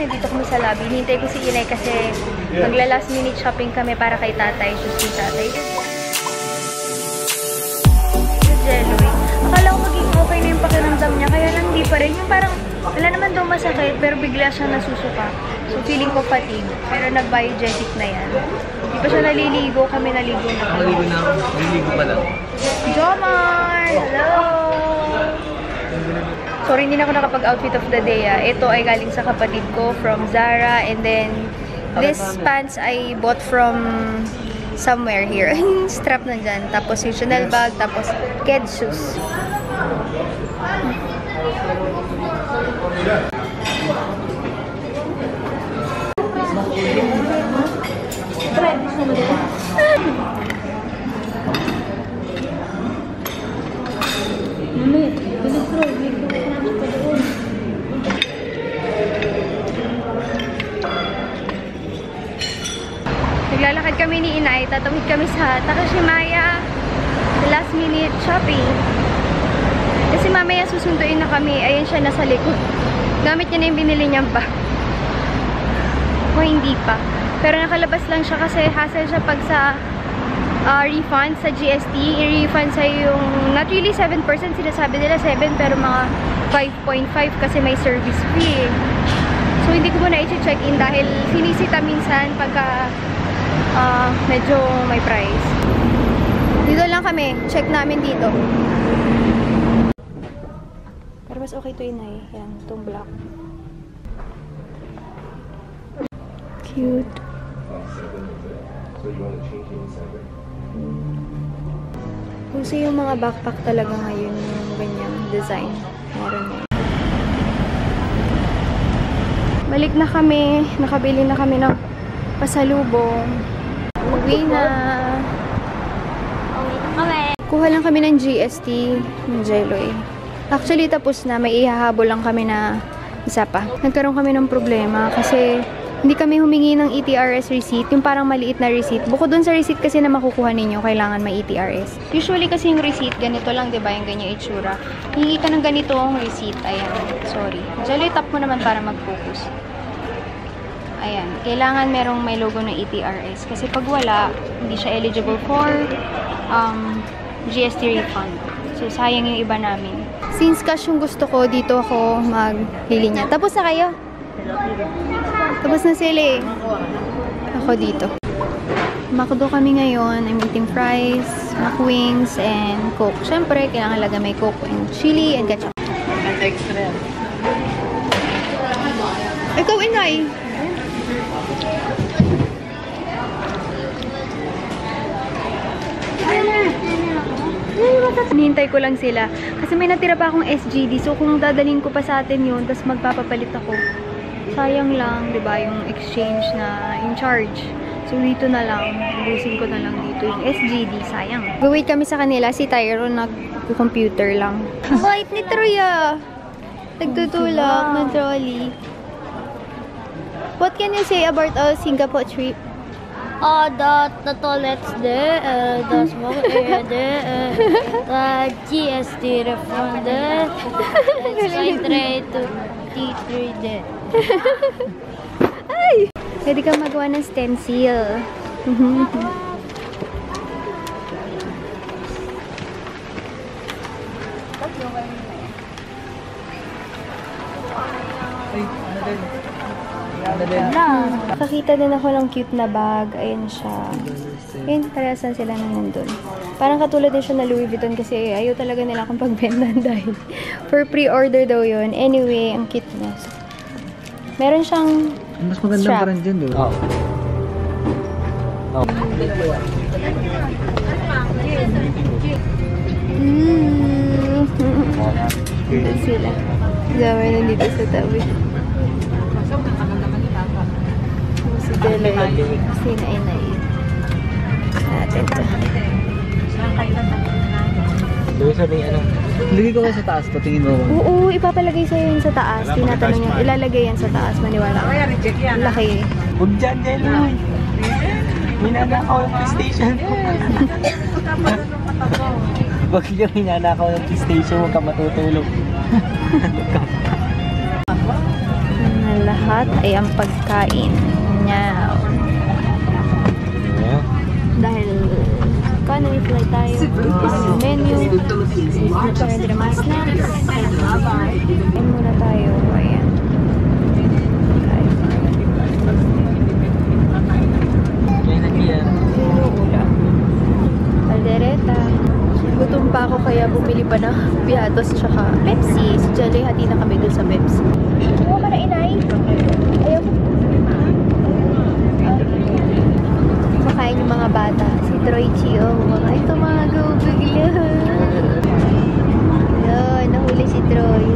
nandito kami sa lobby. Hinintay ko si Inay kasi magla-last minute shopping kami para kay tatay. Shoes ni tatay. Jeloy. Akala ko maging okay na yung pakiramdam niya. Kaya lang di pa rin. Yung parang wala naman daw masakit pero bigla siya nasusuka. So feeling ko fatigue. Pero nag-biogenic na yan. Di pa siya naliligo. Kami naligo na. Naligo na ako. Naliligo pa lang. Jomar! Hello! Sorry, hindi na ako nakapag-outfit of the day. Ito ay galing sa kapatid ko from Zara. And then, this pants I bought from somewhere here. Strap na dyan. Tapos yung Chanel bag. Tapos Ked shoes. Naglalakad kami ni Inay, tatawid kami sa Takashimaya last minute shopping. Kasi mamaya susunduin na kami, ayun siya nasa likod. Gamit niya na yung binili niyang bag. O hindi pa. Pero nakalabas lang siya kasi hassle siya pag sa refund sa GST. I-refund sa yung, not really 7%, sinasabi nila 7, pero mga 5.5 kasi may service fee. So hindi ko muna i-check in dahil sinisita minsan pagka medyo may price. Dito lang kami. Check namin dito. Pero mas okay to Inay. Yan, itong black. Cute. Kasi yung mga backpack talaga ngayon yung ganyang design. Meron na. Balik na kami. Nakabili na kami ng pasalubong. Uwi na. Kuha lang kami ng GST ng Jeloy. Actually, tapos na. May ihahabol lang kami na isa pa. Nagkaroon kami ng problema kasi hindi kami humingi ng ETRS receipt. Yung parang maliit na receipt. Bukod dun sa receipt kasi na makukuha ninyo, kailangan may ETRS. Usually kasi yung receipt, ganito lang, diba? Yung ganyan itsura. Hingi ka ng ganito ang receipt. Ayan. Sorry. Jeloy, tap mo naman para mag-focus. Ayan. Kailangan merong may logo ng ETRS. Kasi pag wala, hindi siya eligible for GST refund. So, sayang yung iba namin. Since cash yung gusto ko, dito ako maglilinya. Tapos na kayo? Tapos na sila eh. Ako dito. Makdo kami ngayon. I'm eating fries, McWings, and Coke. Siyempre, kailangan lagay may Coke and chili and ketchup. Extra. Ikaw, Inay. Hinihintay ko lang sila. Kasi may natira pa akong SGD. So, kung dadalhin ko pa sa atin yun, tapos magpapapalit ako. Sayang lang, diba, yung exchange na in charge. So, dito na lang. Ubusin ko na lang dito yung SGD. Sayang. Go-wait kami sa kanila. Si Tyrone nag-computer lang. Bait ni Troya. Nagtutulak ng trolley. What can you say about our Singapore trip? The toilets there, the smoke area there, the GST refund there, and Skytrain to T3 there. Ay! Pwede kang magawa ng stencil. Nakakita din ako ng cute na bag. Ayan siya. Ayan, parehasan sila na nandun. Parang katulad din siya na Louis Vuitton kasi ayaw talaga nila akong pagbendan dahil for pre-order daw yun. Anyway, ang cute niya. Meron siyang mas magandang parang dyan, di ba? Dito sila. Zaway nandito sa tabi. Si Jeloy. Si Inay. Natin to. Lagay ko kayo sa taas to, tingin mo. Oo, ipapalagay sa'yo yun sa taas. Tinatanong niya, ilalagay yan sa taas. Maniwala ko. Laki. Huwag dyan, Jeloy. Minanakaw yung PlayStation. Huwag yung minanakaw yung PlayStation, huwag ka matutulog. Lahat. lahat ay ang pagkain. Now, dahil economy flight tayo, menu, meron din naman snacks. Kain muna tayo. Ayan. Ulam. Aldereta. Gutom pa ako kaya bumili pa ng piatos tsaka Pepsi. Si Jelly, hati na kami dun sa Pepsi. Oo ka na, inay? Ayaw ko. Makain yung mga bata. Si Troy Chio. Ito mga gubigla. Yun, nahuli si Troy.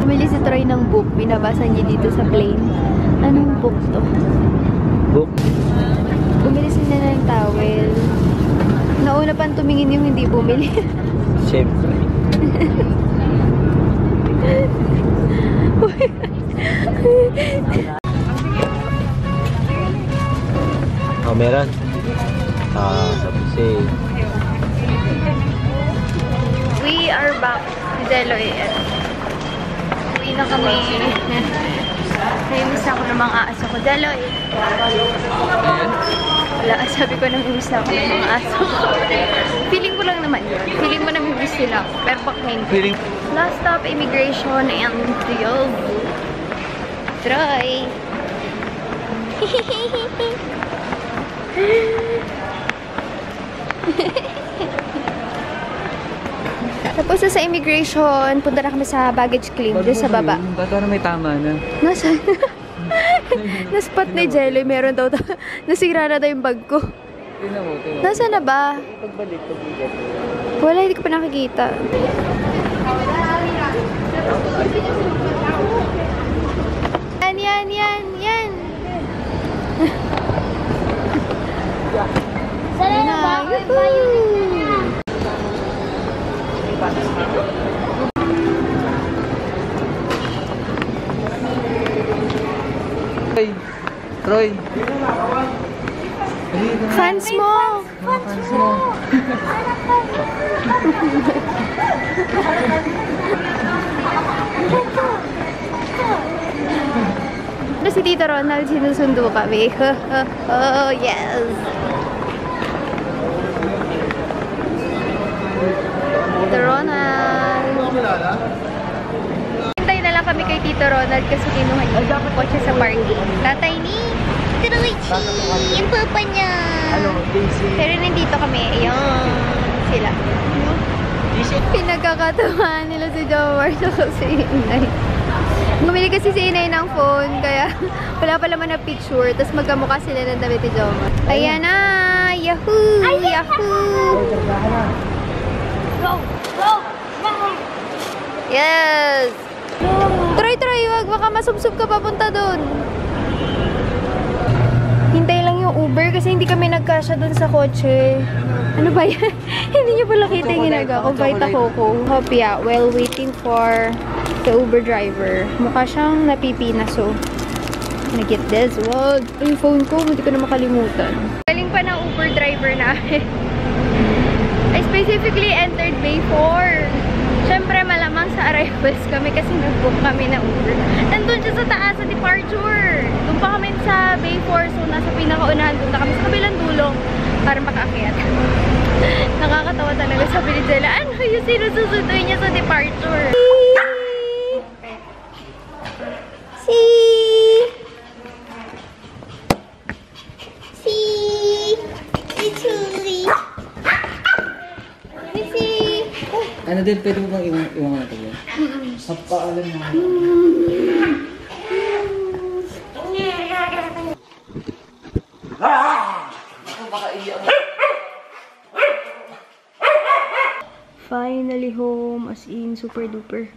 Bumili si Troy ng book. Binabasa niya dito sa plane. Anong book to? Book? Bumili sila ng towel. Nauna pang tumingin yung hindi bumili. Siyempre. Oh, meron. Sabi si... We are back. Deloy. Uwi na kami. Naimis ako ng mga aso ko. Deloy. Wala, sabi ko namimis ako ng mga aso ko. Feeling ko lang naman yun. Feeling mo namimis sila. Pero baka hindi. Last stop, immigration and Diog. Try. Tapos sa immigration, punta na kami sa baggage claim doon sa baba. Ba't parang may tama na? Nasaan? Na-spot ni Jelly, meron daw. Nasira na daw yung bag ko. Nasaan na ba? Pagbalik. Wala, hindi ko pa nakikita. Yan. Sana na ba? Troy. Fans mo! Si Tito Ronald, sinusundo kami. Oh, yes! Tito Ronald! Hintay na lang kami kay Tito Ronald kasi kinuha niya yung kotse sa parking. Tatay ni Tito Richie! Yung papa niya! Pero nandito kami. Ayun. Sila. Pinagkakatawahan nila si Jomar sa si Inay. Bumili kasi si Inay ng phone, kaya wala pa naman na picture. Tapos magkamukha sila ng damit ni Jomar. Ayan na! Yahoo! Yahoo! Go! Yes! Troy, wag baka masubsob ka papunta doon. Hintay lang yung Uber kasi hindi kami nagkasya doon sa kotse. Ano ba yan? Hindi niyo pala kita yung ginagawa ko. Vita Coco. Hopia, while waiting for the Uber driver. Mukha siyang napipina, so nag-get this. Wag! Yung phone ko, hindi ko na makalimutan. Galing pa ng Uber driver namin. I specifically entered Bay 4. Siyempre, malamang sa arrivals kami kasi nag-book kami ng Uber. Nandun siya sa taas sa departure. Doon pa kami sa Bay 4. So, nasa pinakaunahan. Doon na kami sa kabilang dulo para makaakyat. Nakakatawa talaga. Sabi ni Jella, ano yung sinususunduin niya sa departure? Si Chuli. Ano din, pwede mo bang iwan na ito? Kapaalan mo. Finally home, as in super duper.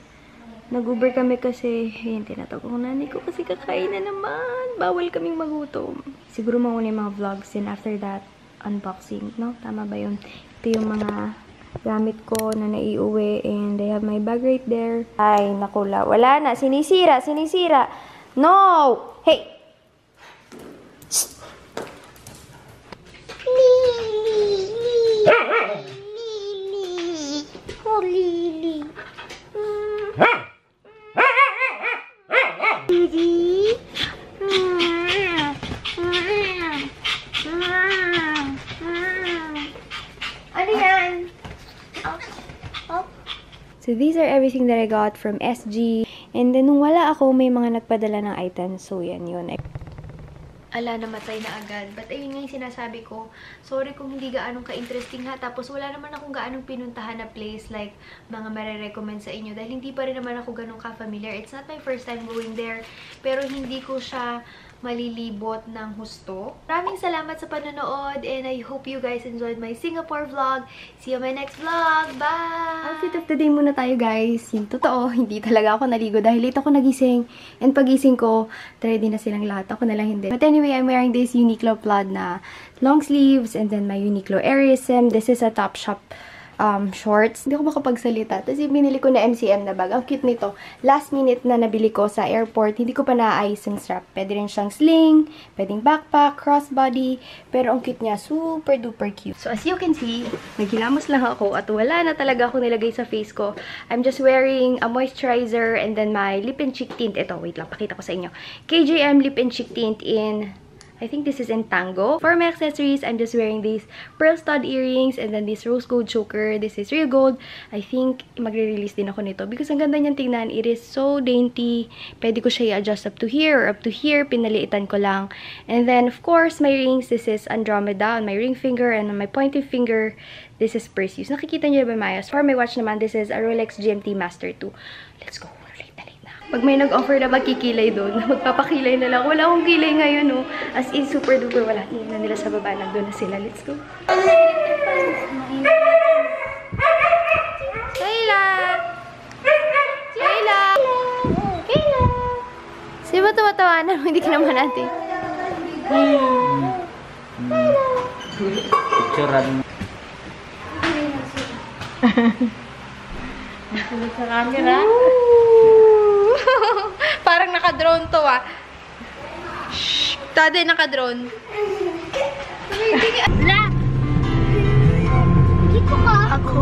Nag-Uber kami kasi, ayun, tinatawag ko nanay ko kasi kakain na naman. Bawal kaming magutom. Siguro mauna yung mga vlogs and after that, unboxing, no? Tama ba yun? Ito yung mga gamit ko na naiuwi and I have my bag right there. Ay, nakula. Wala na. Sinisira. No! Hey! Shh! Lily. Oh, Lily. these are everything that I got from SG. And then, nung wala ako, may mga nagpadala ng items. So, yan yun. Ala, namatay na agad. But ayun nga yung sinasabi ko. Sorry kung hindi gaanong ka-interesting ha. Tapos wala naman akong gaanong pinuntahan na place like mga marirecommend sa inyo. Dahil hindi pa rin naman ako ganong ka-familiar. It's not my first time going there. Pero hindi ko siya malilibot ng husto. Maraming salamat sa panonood and I hope you guys enjoyed my Singapore vlog. See you on my next vlog. Bye! Outfit of the day muna tayo guys. Yung totoo, hindi talaga ako naligo dahil late ako nagising. And pagising ko, ready na silang lahat. Ako na lang hindi. But anyway, I'm wearing this Uniqlo plaid na long sleeves and then my Uniqlo Airism. This is a Topshop shorts. Hindi ko makapagsalita. Tapos yung binili ko na MCM na bag. Ang cute nito. Last minute na nabili ko sa airport. Hindi ko pa naayos yung strap. Pwede rin siyang sling, pwedeng backpack, crossbody. Pero ang cute niya. Super duper cute. So as you can see, naghilamos lang ako at wala na talaga ako nilagay sa face ko. I'm just wearing a moisturizer and then my lip and cheek tint. Ito, wait lang. Pakita ko sa inyo. KJM lip and cheek tint in... I think this is in Tango. For my accessories, I'm just wearing these pearl stud earrings and then this rose gold choker. This is real gold. I think magre-release din ako nito because ang ganda niyan tingnan. It is so dainty. Pwede ko siya i-adjust up to here or up to here. Pinaliitan ko lang. And then, of course, my rings. This is Andromeda on my ring finger and on my pointed finger. This is Perseus. Nakikita niyo ba, Maya? For my watch naman, this is a Rolex GMT Master 2. Let's go. Pag may nag-offer na magkikilay doon, magpapakilay na lang. Wala akong kilay ngayon, no. As in, super duper wala. Tingnan na nila sa baba. Nandun na sila. Let's go. Kayla! Kayla! Kayla! Sino ba tumatawanan mo? Hindi ka naman natin. Picturean. Nasulog sa camera. Parang naka-drone to ah. Shhh! Tade naka-drone. Wala! Hindi ko ka. Ako.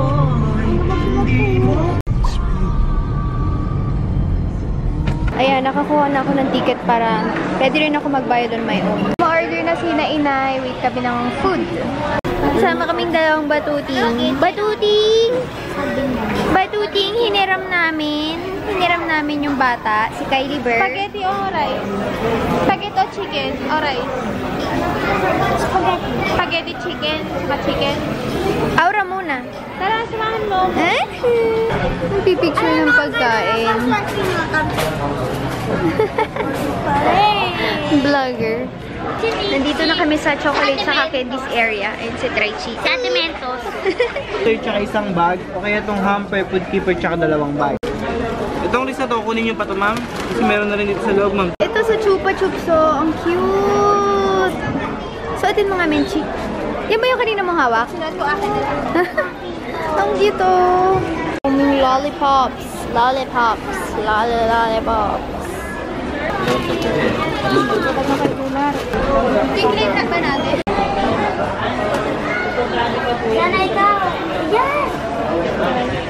Ayan, nakakuha na ako ng ticket para pwede rin ako magbayad on my own. Ma-order na si Inay. Wait kami ng food. Kasama kaming dalawang batuting. Batuting! Batuting, hiniram namin. Hiniram namin yung bata, si Kylie Bear. Spaghetti o rice? Spaghetti o chicken o rice? Spaghetti. Spaghetti chicken, saka chicken. Aura muna. Tara, samahan mo. Eh? Pipicture ng pagkain. Vlogger. Nandito na kami sa chocolate sa candies area. Ayun si Traichi. Sentimentos. Ito tsaka isang bag, o kaya itong hamper, food keeper, tsaka dalawang bag. Itong list na to, kunin yung pa to, ma'am. Kasi meron na rin dito sa loob, ma'am. Ito sa Chupa Chups, oh. Ang cute! Suotin mo nga, Menchi. Yan ba yung kanina mong hawak? Sinuot ko akin nila. Ang cute, oh. Lollipops. Lollipops. Lollipops. Tingnan na ba natin? Yan na ikaw. Yes!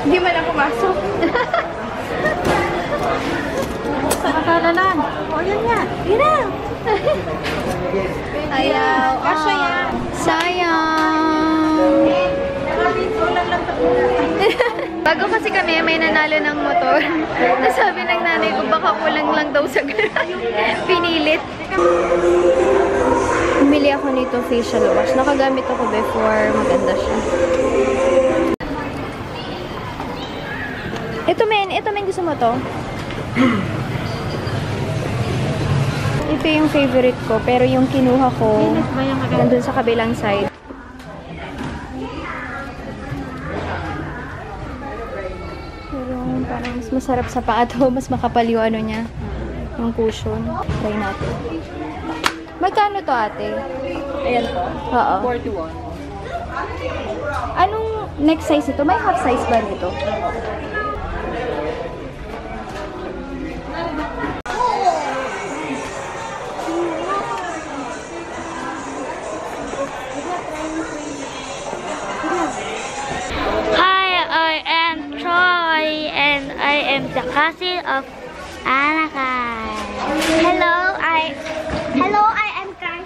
Hindi man ako masok. Sa kakalalan. O, yan nga. Yan na. Ayaw. Kasya yan. Sayang. Bago kasi kami, may nanalo ng motor. Nasabi ng nanay ko, baka kulang lang daw sa pinilit. Bumili ako nito facial wash. Nakagamit ako before. Maganda siya. Ito men, gusto mo to? Ito yung favorite ko, pero yung kinuha ko, nandun sa kabilang side. Pero parang mas masarap sa paa to, mas makapal yung ano niya, yung cushion. Try natin. Magkano to, ate? Ayan po. Oo. 41. Anong next size ito? May half size ba nito? Hi, I am Troy and I am the cousin of Anakai. Hello, I am Kai.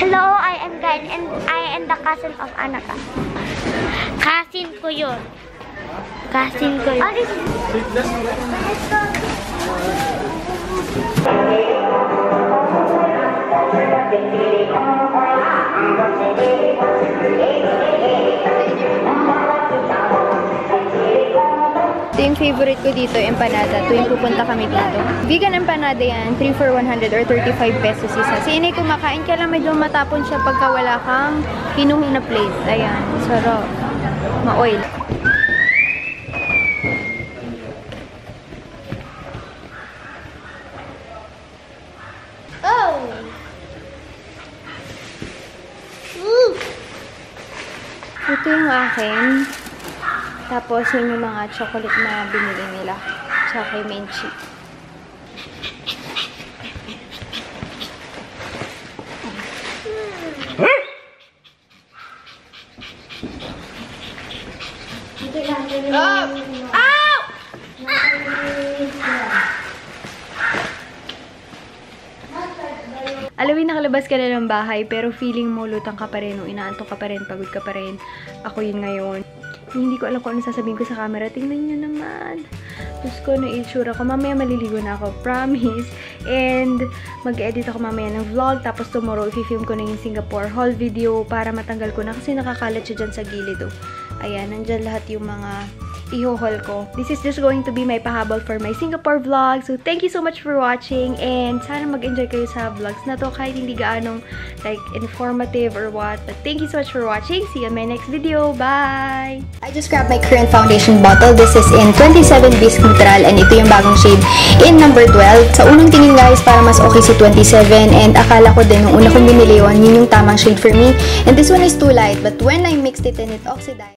Hello, I am Kai and I am the cousin of Anakai. Cousin ko yun. Cousin ko yun. Ito yung favorite ko dito, empanada. Ito yung pupunta kami dito. Vegan empanada yan. 3 for 100 or 35 pesos isa. Si Inay kumakain ka lang, medyo matapon siya pagka wala kang kinuhin na plate. Ayan. Sarap. Ma-oil. Oh! Ito yung akin. Tapos, yun yung mga chocolate na binili nila. Tsaka kay Menchi. Alawin, nakalabas ka na ng bahay, pero feeling mo lutang ka pa rin, o inaantok ka pa rin, pagod ka pa rin. Ako yun ngayon. Hindi ko alam kung ano sasabihin ko sa camera. Tingnan nyo naman. Diyos ko, ano itsura ko. Mamaya maliligo na ako. Promise. And mag-edit ako mamaya ng vlog. Tapos tomorrow, i-film ko na yung Singapore haul video para matanggal ko na. Kasi nakakalat siya dyan sa gilid. Oh. Ayan, nandyan lahat yung mga i-haul ko. This is just going to be my pahabol for my Singapore vlog. So, thank you so much for watching. And sana mag-enjoy kayo sa vlogs na to. Kahit hindi gaanong like informative or what. But thank you so much for watching. See you in my next video. Bye! I just grabbed my current foundation bottle. This is in 27 Bisque Neutral. And ito yung bagong shade in number 12. Sa unang tingin guys, para mas okay si 27. And akala ko din, nung una kong binili yun yung tamang shade for me. And this one is too light. But when I mixed it and it oxidized,